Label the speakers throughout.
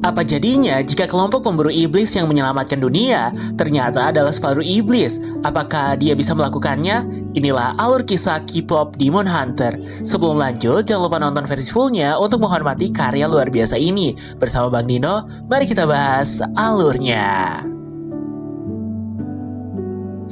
Speaker 1: Apa jadinya jika kelompok pemburu iblis yang menyelamatkan dunia ternyata adalah separuh iblis? Apakah dia bisa melakukannya? Inilah alur kisah K-pop Demon Hunter. Sebelum lanjut, jangan lupa nonton versi fullnya untuk menghormati karya luar biasa ini. Bersama Bang Dino, mari kita bahas alurnya.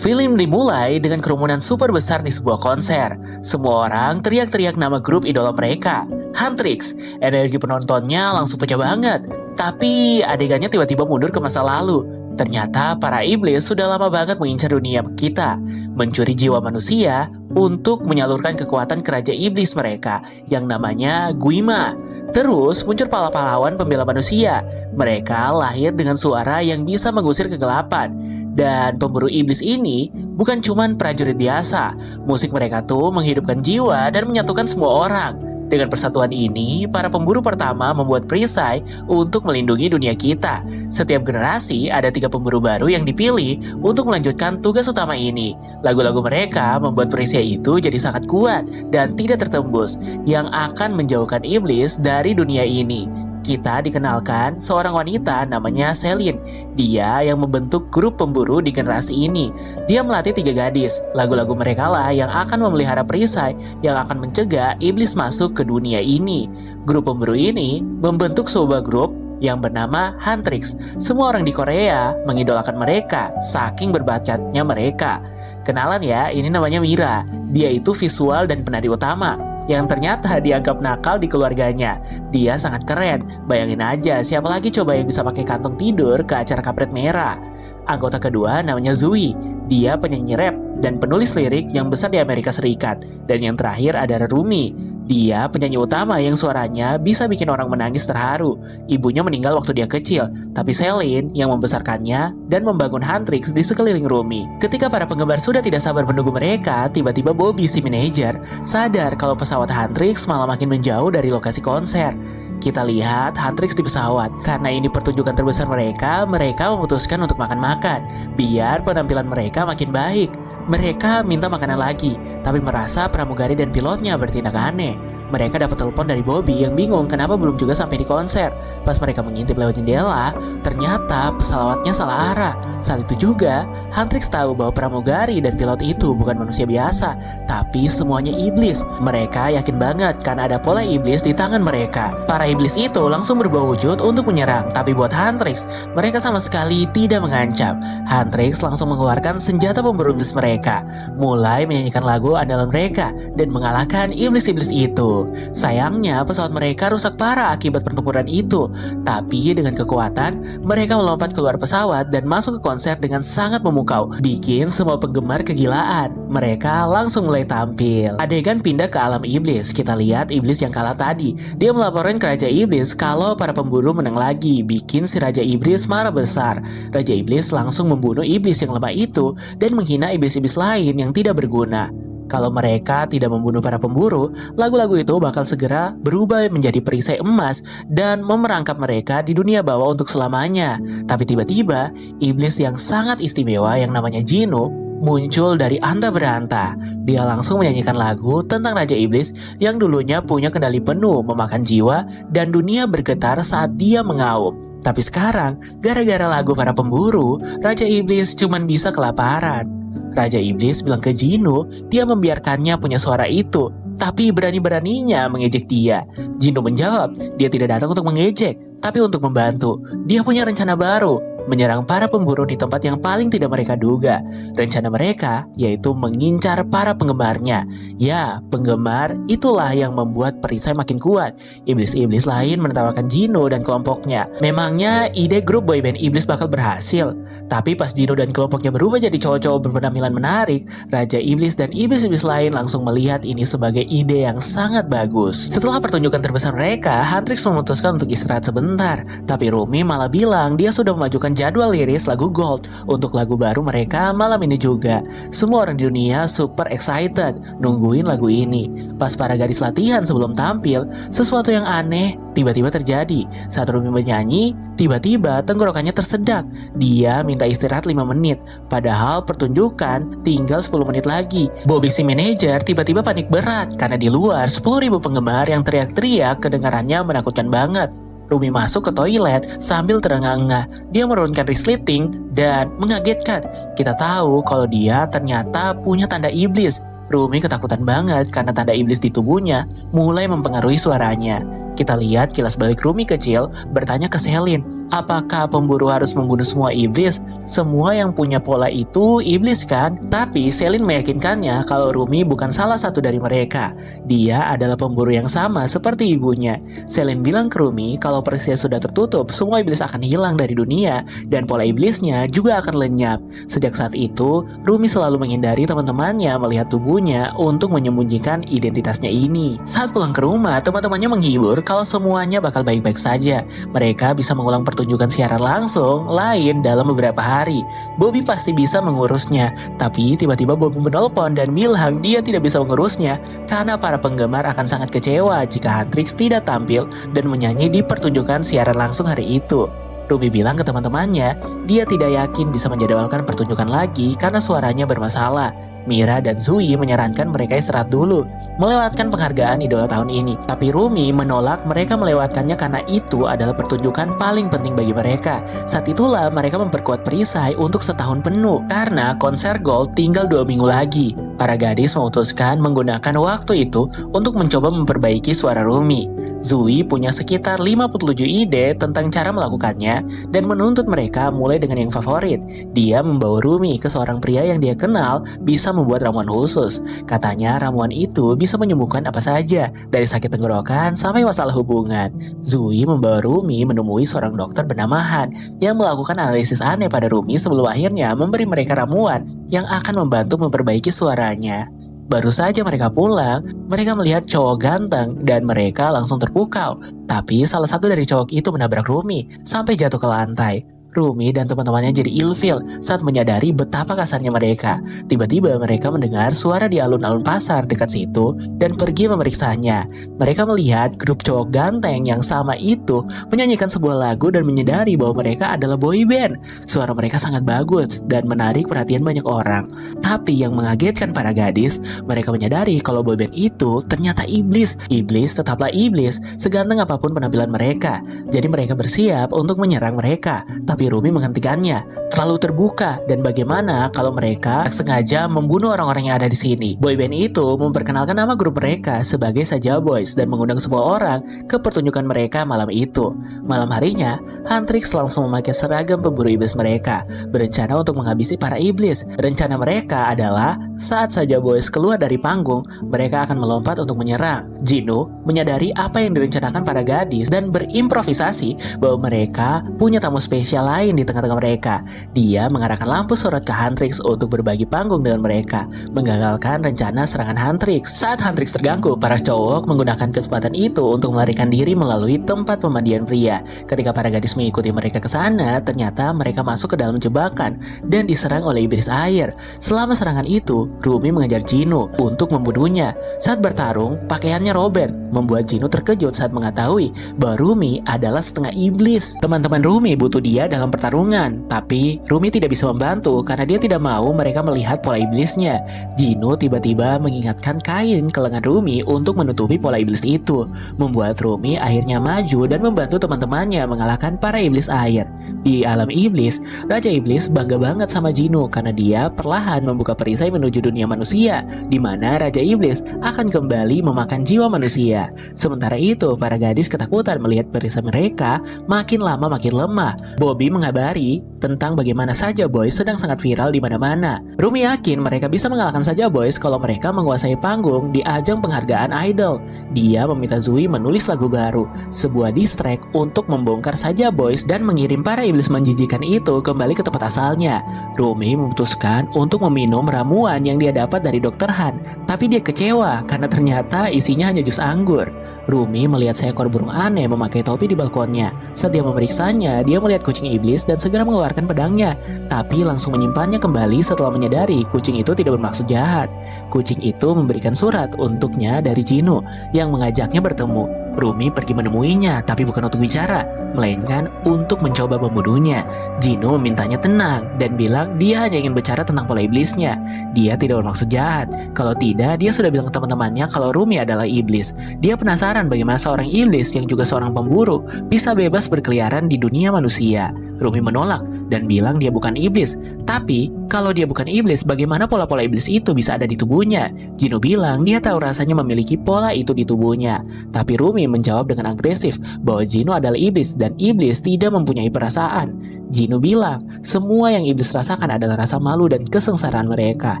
Speaker 1: Film dimulai dengan kerumunan super besar di sebuah konser. Semua orang teriak-teriak nama grup idola mereka, Huntrix. Energi penontonnya langsung pecah banget. Tapi adegannya tiba-tiba mundur ke masa lalu. Ternyata para iblis sudah lama banget mengincar dunia kita, mencuri jiwa manusia untuk menyalurkan kekuatan ke raja iblis mereka yang namanya Guima. Terus muncul para pahlawan pembela manusia. Mereka lahir dengan suara yang bisa mengusir kegelapan. Dan pemburu iblis ini bukan cuman prajurit biasa. Musik mereka tuh menghidupkan jiwa dan menyatukan semua orang. Dengan persatuan ini, para pemburu pertama membuat perisai untuk melindungi dunia kita. Setiap generasi ada 3 pemburu baru yang dipilih untuk melanjutkan tugas utama ini. Lagu-lagu mereka membuat perisai itu jadi sangat kuat dan tidak tertembus, yang akan menjauhkan iblis dari dunia ini. Kita dikenalkan seorang wanita namanya Celine. Dia yang membentuk grup pemburu di generasi ini. Dia melatih 3 gadis. Lagu-lagu mereka lah yang akan memelihara perisai yang akan mencegah iblis masuk ke dunia ini. Grup pemburu ini membentuk sebuah grup yang bernama Huntrix. Semua orang di Korea mengidolakan mereka saking berbacatnya mereka. Kenalan ya, ini namanya Mira. Dia itu visual dan penari utama yang ternyata dianggap nakal di keluarganya. Dia sangat keren. Bayangin aja, siapa lagi coba yang bisa pakai kantong tidur ke acara kampret merah. Anggota kedua namanya Zui. Dia penyanyi rap dan penulis lirik yang besar di Amerika Serikat. Dan yang terakhir ada Rumi. Dia penyanyi utama yang suaranya bisa bikin orang menangis terharu. Ibunya meninggal waktu dia kecil, tapi Celine yang membesarkannya dan membangun Huntrix di sekeliling Rumi. Ketika para penggemar sudah tidak sabar menunggu mereka, tiba-tiba Bobby si manajer sadar kalau pesawat Huntrix malah makin menjauh dari lokasi konser. Kita lihat Huntrix di pesawat. Karena ini pertunjukan terbesar mereka memutuskan untuk makan-makan, biar penampilan mereka makin baik. Mereka minta makanan lagi, tapi merasa pramugari dan pilotnya bertindak aneh. Mereka dapat telepon dari Bobby yang bingung kenapa belum juga sampai di konser. Pas mereka mengintip lewat jendela, ternyata pesawatnya salah arah. Saat itu juga, Huntrix tahu bahwa pramugari dan pilot itu bukan manusia biasa, tapi semuanya iblis. Mereka yakin banget karena ada pola iblis di tangan mereka. Para iblis itu langsung berubah wujud untuk menyerang, tapi buat Huntrix, mereka sama sekali tidak mengancam. Huntrix langsung mengeluarkan senjata pemburu iblis mereka, mulai menyanyikan lagu andalan mereka dan mengalahkan iblis-iblis itu. Sayangnya pesawat mereka rusak parah akibat pertempuran itu. Tapi dengan kekuatan, mereka melompat keluar pesawat dan masuk ke konser dengan sangat memukau, bikin semua penggemar kegilaan. Mereka langsung mulai tampil. Adegan pindah ke alam iblis. Kita lihat iblis yang kalah tadi. Dia melaporkan ke Raja Iblis kalau para pemburu menang lagi, bikin si Raja Iblis marah besar. Raja Iblis langsung membunuh iblis yang lemah itu dan menghina iblis-iblis lain yang tidak berguna. Kalau mereka tidak membunuh para pemburu, lagu-lagu itu bakal segera berubah menjadi perisai emas dan memerangkap mereka di dunia bawah untuk selamanya. Tapi tiba-tiba, iblis yang sangat istimewa yang namanya Jino muncul dari anta beranta. Dia langsung menyanyikan lagu tentang Raja Iblis yang dulunya punya kendali penuh memakan jiwa dan dunia bergetar saat dia mengaum. Tapi sekarang, gara-gara lagu para pemburu, Raja Iblis cuman bisa kelaparan. Raja Iblis bilang ke Jino, dia membiarkannya punya suara itu, tapi berani-beraninya mengejek dia. Jino menjawab, dia tidak datang untuk mengejek, tapi untuk membantu. Dia punya rencana baru, menyerang para pemburu di tempat yang paling tidak mereka duga. Rencana mereka yaitu mengincar para penggemarnya. Ya, penggemar itulah yang membuat perisai makin kuat. Iblis-iblis lain menertawakan Jino dan kelompoknya. Memangnya ide grup boyband iblis bakal berhasil? Tapi pas Jino dan kelompoknya berubah jadi cowok-cowok berpenampilan menarik, Raja Iblis dan iblis-iblis lain langsung melihat ini sebagai ide yang sangat bagus. Setelah pertunjukan terbesar mereka, Huntrix memutuskan untuk istirahat sebentar. Tapi Rumi malah bilang dia sudah memajukan jadwal liris lagu Gold untuk lagu baru mereka malam ini juga. Semua orang di dunia super excited nungguin lagu ini. Pas para gadis latihan sebelum tampil, sesuatu yang aneh tiba-tiba terjadi. Saat Rumi bernyanyi, tiba-tiba tenggorokannya tersedak. Dia minta istirahat 5 menit, padahal pertunjukan tinggal 10 menit lagi. Bobby si manajer tiba-tiba panik berat karena di luar 10.000 penggemar yang teriak-teriak kedengarannya menakutkan banget. Rumi masuk ke toilet sambil terengah-engah. Dia menurunkan resleting dan mengagetkan. Kita tahu kalau dia ternyata punya tanda iblis. Rumi ketakutan banget karena tanda iblis di tubuhnya mulai mempengaruhi suaranya. Kita lihat kilas balik Rumi kecil bertanya ke Selin, apakah pemburu harus membunuh semua iblis? Semua yang punya pola itu iblis kan? Tapi Selin meyakinkannya kalau Rumi bukan salah satu dari mereka. Dia adalah pemburu yang sama seperti ibunya. Selin bilang ke Rumi kalau Persia sudah tertutup, semua iblis akan hilang dari dunia dan pola iblisnya juga akan lenyap. Sejak saat itu, Rumi selalu menghindari teman-temannya melihat tubuhnya untuk menyembunyikan identitasnya ini. Saat pulang ke rumah, teman-temannya menghibur kalau semuanya bakal baik-baik saja. Mereka bisa mengulang pertunjukan siaran langsung lain dalam beberapa hari. Bobby pasti bisa mengurusnya, tapi tiba-tiba Bobby menelpon dan bilang dia tidak bisa mengurusnya karena para penggemar akan sangat kecewa jika Huntrix tidak tampil dan menyanyi di pertunjukan siaran langsung hari itu. Ruby bilang ke teman-temannya, dia tidak yakin bisa menjadwalkan pertunjukan lagi karena suaranya bermasalah. Mira dan Zui menyarankan mereka istirahat dulu, melewatkan penghargaan idola tahun ini. Tapi Rumi menolak mereka melewatkannya karena itu adalah pertunjukan paling penting bagi mereka. Saat itulah mereka memperkuat perisai untuk setahun penuh, karena konser Gold tinggal 2 minggu lagi. Para gadis memutuskan menggunakan waktu itu untuk mencoba memperbaiki suara Rumi. Zui punya sekitar 57 ide tentang cara melakukannya dan menuntut mereka mulai dengan yang favorit. Dia membawa Rumi ke seorang pria yang dia kenal bisa membuat ramuan khusus. Katanya ramuan itu bisa menyembuhkan apa saja, dari sakit tenggorokan sampai masalah hubungan. Zui membawa Rumi menemui seorang dokter bernama Han yang melakukan analisis aneh pada Rumi sebelum akhirnya memberi mereka ramuan yang akan membantu memperbaiki suaranya. Baru saja mereka pulang, mereka melihat cowok ganteng dan mereka langsung terpukau. Tapi salah satu dari cowok itu menabrak Rumi sampai jatuh ke lantai. Rumi dan teman-temannya jadi ilfil saat menyadari betapa kasarnya mereka. Tiba-tiba mereka mendengar suara di alun-alun pasar dekat situ dan pergi memeriksanya. Mereka melihat grup cowok ganteng yang sama itu menyanyikan sebuah lagu dan menyadari bahwa mereka adalah boy band. Suara mereka sangat bagus dan menarik perhatian banyak orang. Tapi yang mengagetkan para gadis, mereka menyadari kalau boy band itu ternyata iblis. Iblis tetaplah iblis, seganteng apapun penampilan mereka. Jadi mereka bersiap untuk menyerang mereka. Tapi Rumi menghentikannya. Terlalu terbuka, dan bagaimana kalau mereka sengaja membunuh orang-orang yang ada di sini. Boyband itu memperkenalkan nama grup mereka sebagai Saja Boys dan mengundang semua orang ke pertunjukan mereka malam itu. Malam harinya, Huntrix langsung memakai seragam pemburu iblis mereka, berencana untuk menghabisi para iblis. Rencana mereka adalah saat Saja Boys keluar dari panggung, mereka akan melompat untuk menyerang. Jino menyadari apa yang direncanakan para gadis dan berimprovisasi bahwa mereka punya tamu spesial lain di tengah-tengah mereka. Dia mengarahkan lampu sorot ke Huntrix untuk berbagi panggung dengan mereka, menggagalkan rencana serangan Huntrix. Saat Huntrix terganggu, para cowok menggunakan kesempatan itu untuk melarikan diri melalui tempat pemandian pria. Ketika para gadis mengikuti mereka ke sana, ternyata mereka masuk ke dalam jebakan dan diserang oleh iblis air. Selama serangan itu, Rumi mengejar Jino untuk membunuhnya. Saat bertarung, pakaiannya robek, membuat Jino terkejut saat mengetahui bahwa Rumi adalah setengah iblis. Teman-teman Rumi butuh dia dalam pertarungan, tapi Rumi tidak bisa membantu karena dia tidak mau mereka melihat pola iblisnya. Jino tiba-tiba mengingatkan kain ke lengan Rumi untuk menutupi pola iblis itu, membuat Rumi akhirnya maju dan membantu teman-temannya mengalahkan para iblis air. Di alam iblis, Raja Iblis bangga banget sama Jino karena dia perlahan membuka perisai menuju dunia manusia, di mana Raja Iblis akan kembali memakan jiwa manusia. Sementara itu, para gadis ketakutan melihat perisai mereka makin lama makin lemah. Bobby mengabari tentang bagaimana Saja Boys sedang sangat viral di mana-mana. Rumi yakin mereka bisa mengalahkan Saja Boys kalau mereka menguasai panggung di ajang penghargaan idol. Dia meminta Zui menulis lagu baru, sebuah diss track untuk membongkar Saja Boys dan mengirim para iblis menjijikan itu kembali ke tempat asalnya. Rumi memutuskan untuk meminum ramuan yang dia dapat dari Dr. Han, tapi dia kecewa karena ternyata isinya hanya jus anggur. Rumi melihat seekor burung aneh memakai topi di balkonnya. Saat dia memeriksanya, dia melihat kucing iblis dan segera mengeluarkan mengeluarkan pedangnya, tapi langsung menyimpannya kembali setelah menyadari kucing itu tidak bermaksud jahat. Kucing itu memberikan surat untuknya dari Jino yang mengajaknya bertemu. Rumi pergi menemuinya, tapi bukan untuk bicara, melainkan untuk mencoba membunuhnya. Jino memintanya tenang dan bilang dia hanya ingin bicara tentang pola iblisnya. Dia tidak bermaksud jahat. Kalau tidak, dia sudah bilang ke teman-temannya kalau Rumi adalah iblis. Dia penasaran bagaimana seorang iblis yang juga seorang pemburu bisa bebas berkeliaran di dunia manusia. Rumi menolak dan bilang dia bukan iblis. Tapi, kalau dia bukan iblis, bagaimana pola-pola iblis itu bisa ada di tubuhnya? Jino bilang dia tahu rasanya memiliki pola itu di tubuhnya. Tapi Rumi menjawab dengan agresif bahwa Jino adalah iblis dan iblis tidak mempunyai perasaan. Jino bilang, semua yang iblis rasakan adalah rasa malu dan kesengsaraan mereka.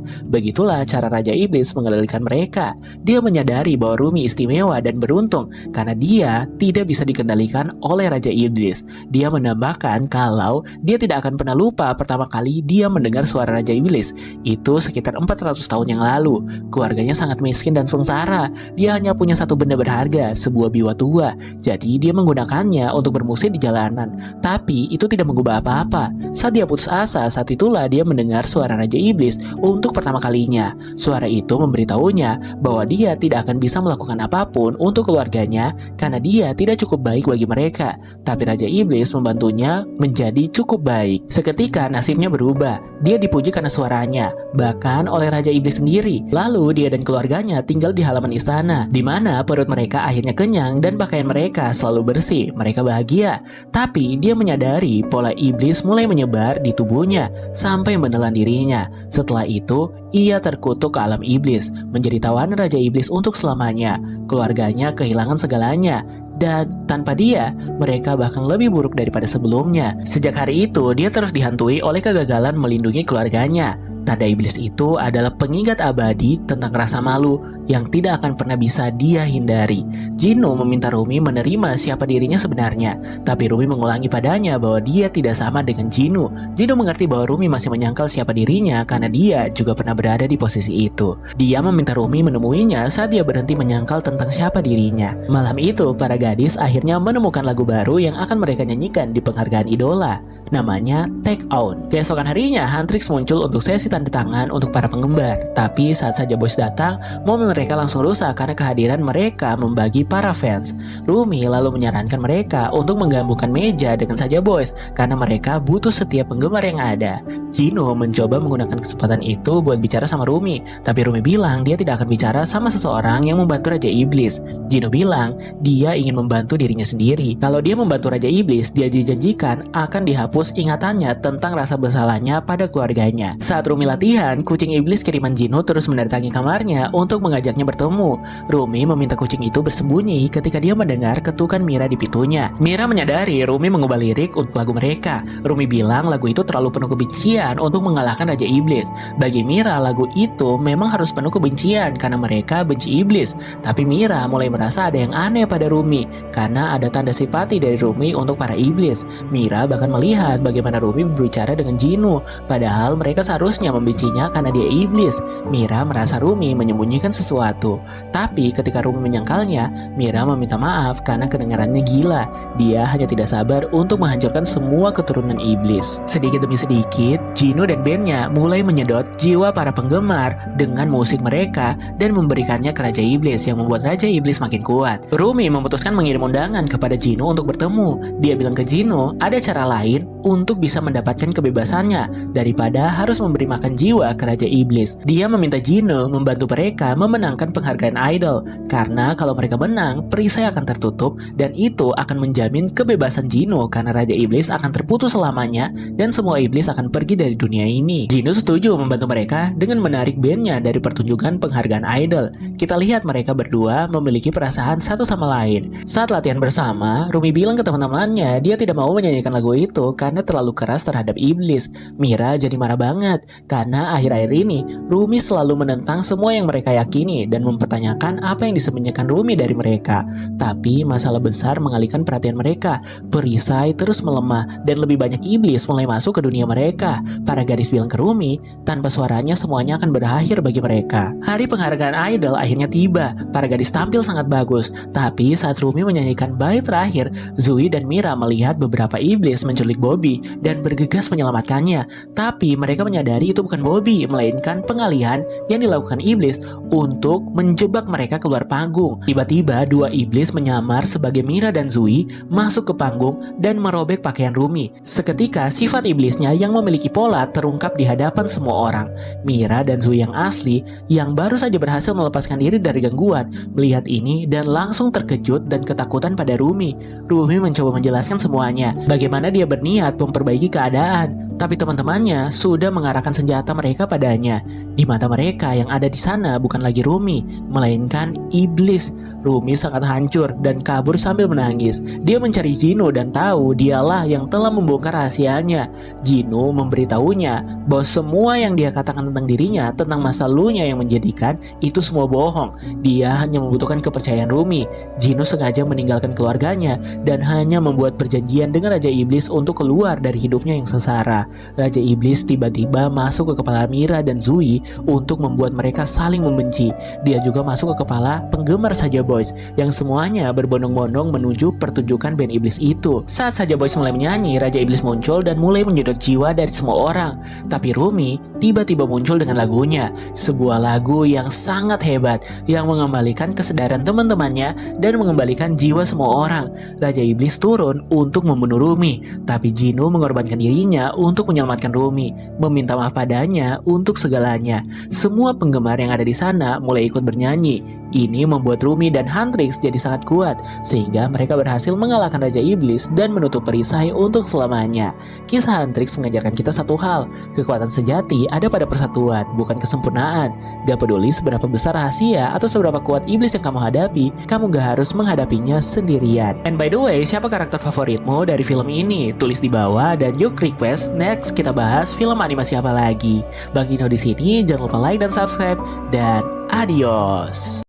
Speaker 1: Begitulah cara Raja Iblis mengendalikan mereka. Dia menyadari bahwa Rumi istimewa dan beruntung karena dia tidak bisa dikendalikan oleh Raja Iblis. Dia menambahkan kalau dia tidak akan pernah lupa pertama kali dia mendengar suara Raja Iblis. Itu sekitar 400 tahun yang lalu. Keluarganya sangat miskin dan sengsara. Dia hanya punya satu benda berharga, sebuah biwa tua. Jadi dia menggunakannya untuk bermusik di jalanan. Tapi itu tidak mengubah apa-apa. Saat dia putus asa, saat itulah dia mendengar suara Raja Iblis untuk pertama kalinya. Suara itu memberitahunya bahwa dia tidak akan bisa melakukan apapun untuk keluarganya karena dia tidak cukup baik bagi mereka. Tapi Raja Iblis membantunya menjadi cukup baik. Seketika nasibnya berubah. Dia dipuji karena suaranya, bahkan oleh Raja Iblis sendiri. Lalu dia dan keluarganya tinggal di halaman istana, di mana perut mereka akhirnya kenyang dan pakaian mereka selalu bersih. Mereka bahagia. Tapi dia menyadari pola iblis mulai menyebar di tubuhnya sampai menelan dirinya. Setelah itu, ia terkutuk ke alam iblis, menjadi tawanan Raja Iblis untuk selamanya. Keluarganya kehilangan segalanya. Dan tanpa dia, mereka bahkan lebih buruk daripada sebelumnya. Sejak hari itu, dia terus dihantui oleh kegagalan melindungi keluarganya. Tanda iblis itu adalah pengingat abadi tentang rasa malu yang tidak akan pernah bisa dia hindari. Jino meminta Rumi menerima siapa dirinya sebenarnya, tapi Rumi mengulangi padanya bahwa dia tidak sama dengan Jino. Jino mengerti bahwa Rumi masih menyangkal siapa dirinya karena dia juga pernah berada di posisi itu. Dia meminta Rumi menemuinya saat dia berhenti menyangkal tentang siapa dirinya. Malam itu, para gadis akhirnya menemukan lagu baru yang akan mereka nyanyikan di penghargaan idola. Namanya Take On. Keesokan harinya, Huntrix muncul untuk sesi tanda tangan untuk para penggemar. Tapi saat saja Boys datang, momen mereka langsung rusak karena kehadiran mereka membagi para fans. Rumi lalu menyarankan mereka untuk menggabungkan meja dengan saja Boys karena mereka butuh setiap penggemar yang ada. Jino mencoba menggunakan kesempatan itu buat bicara sama Rumi, tapi Rumi bilang dia tidak akan bicara sama seseorang yang membantu Raja Iblis. Jino bilang dia ingin membantu dirinya sendiri. Kalau dia membantu Raja Iblis, dia dijanjikan akan dihapus ingatannya tentang rasa bersalahnya pada keluarganya. Saat Rumi latihan, kucing iblis kiriman Jino terus mendatangi kamarnya untuk mengajaknya bertemu. Rumi meminta kucing itu bersembunyi ketika dia mendengar ketukan Mira di pintunya. Mira menyadari Rumi mengubah lirik untuk lagu mereka. Rumi bilang lagu itu terlalu penuh kebencian untuk mengalahkan Raja Iblis. Bagi Mira, lagu itu memang harus penuh kebencian karena mereka benci iblis. Tapi Mira mulai merasa ada yang aneh pada Rumi karena ada tanda simpati dari Rumi untuk para iblis. Mira bahkan melihat bagaimana Rumi berbicara dengan Jino, padahal mereka seharusnya membencinya karena dia iblis. Mira merasa Rumi menyembunyikan sesuatu. Tapi ketika Rumi menyangkalnya, Mira meminta maaf karena kedengarannya gila. Dia hanya tidak sabar untuk menghancurkan semua keturunan iblis. Sedikit demi sedikit, Jino dan bandnya mulai menyedot jiwa para penggemar dengan musik mereka dan memberikannya ke Raja Iblis yang membuat Raja Iblis makin kuat. Rumi memutuskan mengirim undangan kepada Jino untuk bertemu. Dia bilang ke Jino ada cara lain untuk bisa mendapatkan kebebasannya daripada harus memberi makan jiwa ke Raja Iblis. Dia meminta Jino membantu mereka memenangkan penghargaan idol karena kalau mereka menang, perisai akan tertutup dan itu akan menjamin kebebasan Jino karena Raja Iblis akan terputus selamanya dan semua iblis akan pergi dari dunia ini. Jino setuju membantu mereka dengan menarik bandnya dari pertunjukan penghargaan idol. Kita lihat mereka berdua memiliki perasaan satu sama lain. Saat latihan bersama, Rumi bilang ke teman-temannya dia tidak mau menyanyikan lagu itu karena terlalu keras terhadap iblis. Mira jadi marah banget. Karena akhir-akhir ini, Rumi selalu menentang semua yang mereka yakini dan mempertanyakan apa yang disembunyikan Rumi dari mereka. Tapi masalah besar mengalihkan perhatian mereka. Perisai terus melemah dan lebih banyak iblis mulai masuk ke dunia mereka. Para gadis bilang ke Rumi, tanpa suaranya semuanya akan berakhir bagi mereka. Hari penghargaan idol akhirnya tiba. Para gadis tampil sangat bagus. Tapi saat Rumi menyanyikan bait terakhir, Zoe dan Mira melihat beberapa iblis menculik Bobby dan bergegas menyelamatkannya. Tapi mereka menyadari itu bukan Bobby, melainkan pengalihan yang dilakukan iblis untuk menjebak mereka keluar panggung. Tiba-tiba dua iblis menyamar sebagai Mira dan Zoe masuk ke panggung dan merobek pakaian Rumi. Seketika sifat iblisnya yang memiliki pola terungkap di hadapan semua orang. Mira dan Zoe yang asli, yang baru saja berhasil melepaskan diri dari gangguan, melihat ini dan langsung terkejut dan ketakutan pada Rumi. Rumi mencoba menjelaskan semuanya, bagaimana dia berniat memperbaiki keadaan. Tapi teman-temannya sudah mengarahkan senjata mereka padanya. Di mata mereka yang ada di sana bukan lagi Rumi, melainkan iblis. Rumi sangat hancur dan kabur sambil menangis. Dia mencari Gino dan tahu dialah yang telah membongkar rahasianya. Gino memberitahunya bahwa semua yang dia katakan tentang dirinya, tentang masa lalunya yang menjadikan itu semua bohong. Dia hanya membutuhkan kepercayaan Rumi. Gino sengaja meninggalkan keluarganya dan hanya membuat perjanjian dengan Raja Iblis untuk keluar dari hidupnya yang sengsara. Raja Iblis tiba-tiba masuk ke kepala Mira dan Zoe untuk membuat mereka saling membenci. Dia juga masuk ke kepala penggemar Saja Boys yang semuanya berbondong-bondong menuju pertunjukan band iblis itu. Saat Saja Boys mulai menyanyi, Raja Iblis muncul dan mulai menyedot jiwa dari semua orang. Tapi Rumi tiba-tiba muncul dengan lagunya, sebuah lagu yang sangat hebat yang mengembalikan kesadaran teman-temannya dan mengembalikan jiwa semua orang. Raja Iblis turun untuk membunuh Rumi, tapi Gino mengorbankan dirinya untuk menyelamatkan Rumi, meminta maaf padanya untuk segalanya. Semua penggemar yang ada di sana mulai ikut bernyanyi. Ini membuat Rumi dan Huntrix jadi sangat kuat, sehingga mereka berhasil mengalahkan Raja Iblis dan menutup perisai untuk selamanya. Kisah Huntrix mengajarkan kita satu hal, kekuatan sejati ada pada persatuan, bukan kesempurnaan. Gak peduli seberapa besar rahasia atau seberapa kuat iblis yang kamu hadapi, kamu gak harus menghadapinya sendirian. And by the way, siapa karakter favoritmu dari film ini? Tulis di bawah dan yuk request next kita bahas film animasi apa lagi. Bang Ino di sini, jangan lupa like dan subscribe, dan adios.